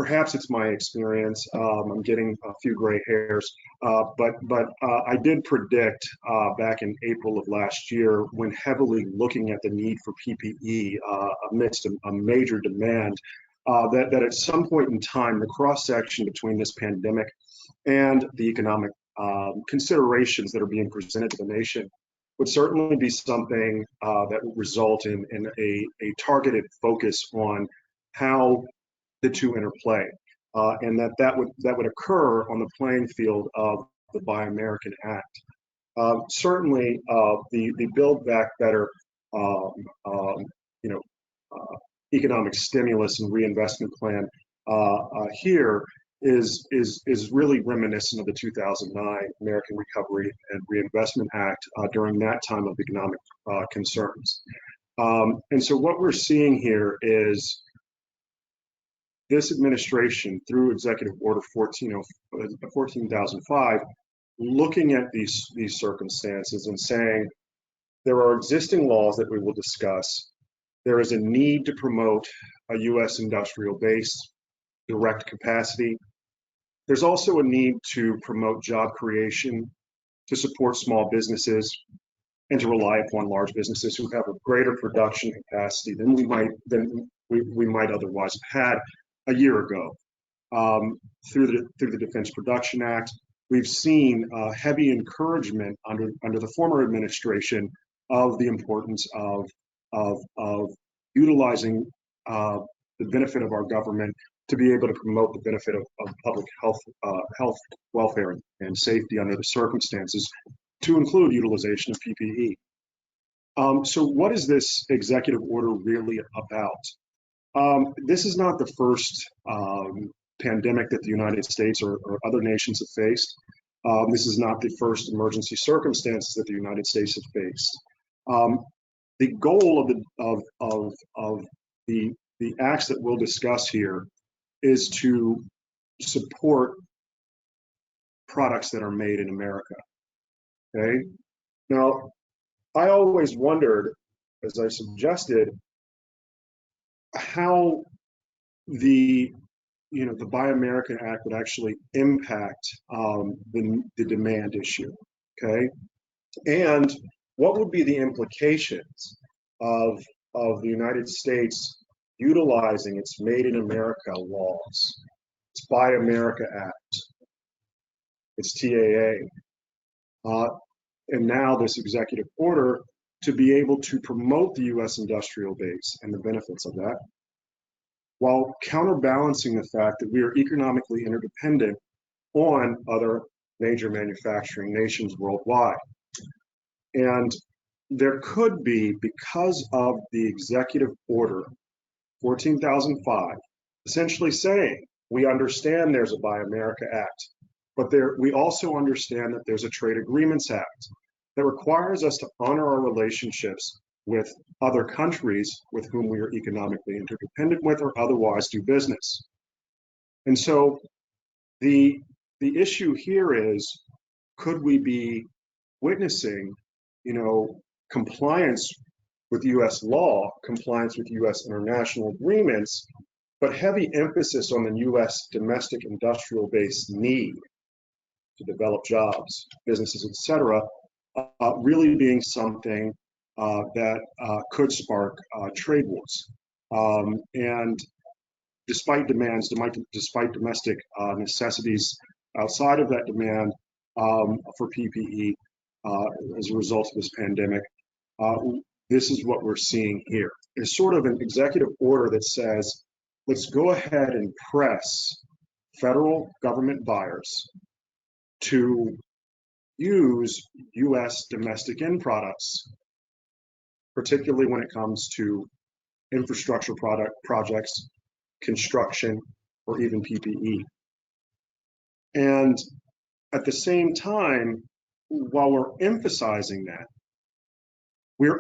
perhaps it's my experience. I'm getting a few gray hairs, but I did predict back in April of last year, when heavily looking at the need for PPE amidst a major demand, that at some point in time, the cross section between this pandemic and the economic considerations that are being presented to the nation would certainly be something that would result in a targeted focus on how the two interplay, and that would occur on the playing field of the Buy American Act. Certainly, the Build Back Better, um, um, you know, economic stimulus and reinvestment plan here is really reminiscent of the 2009 American Recovery and Reinvestment Act during that time of economic concerns. And so what we're seeing here is this administration, through Executive Order 14,005, looking at these circumstances and saying there are existing laws that we will discuss. There is a need to promote a U.S. industrial base, direct capacity. There's also a need to promote job creation, to support small businesses, and to rely upon large businesses who have a greater production capacity than we might otherwise have had a year ago. Through the Defense Production Act, we've seen heavy encouragement under the former administration of the importance of utilizing the benefit of our government to be able to promote the benefit of public health, welfare, and safety under the circumstances, to include utilization of PPE. So what is this executive order really about? This is not the first pandemic that the United States or other nations have faced. This is not the first emergency circumstances that the United States has faced. The goal of the acts that we'll discuss here is to support products that are made in America. Okay. Now, I always wondered, as I suggested, how the Buy American Act would actually impact the demand issue. Okay, and what would be the implications of the United States utilizing its Made in America laws, its Buy America Act, its TAA, and now this executive order to be able to promote the U.S. industrial base and the benefits of that, while counterbalancing the fact that we are economically interdependent on other major manufacturing nations worldwide. And there could be, because of the executive order 14,005, essentially saying, we understand there's a Buy America Act, but we also understand that there's a Trade Agreements Act that requires us to honor our relationships with other countries with whom we are economically interdependent with or otherwise do business. And so the issue here is, could we be witnessing, compliance with U.S. law, compliance with U.S. international agreements, but heavy emphasis on the U.S. domestic industrial base need to develop jobs, businesses, et cetera, really being something that could spark trade wars. And despite despite domestic necessities outside of that demand for PPE as a result of this pandemic, this is what we're seeing here. It's sort of an executive order that says, let's go ahead and press federal government buyers to use U.S. domestic end products, particularly when it comes to infrastructure projects, construction, or even PPE. And at the same time, while we're emphasizing that, we're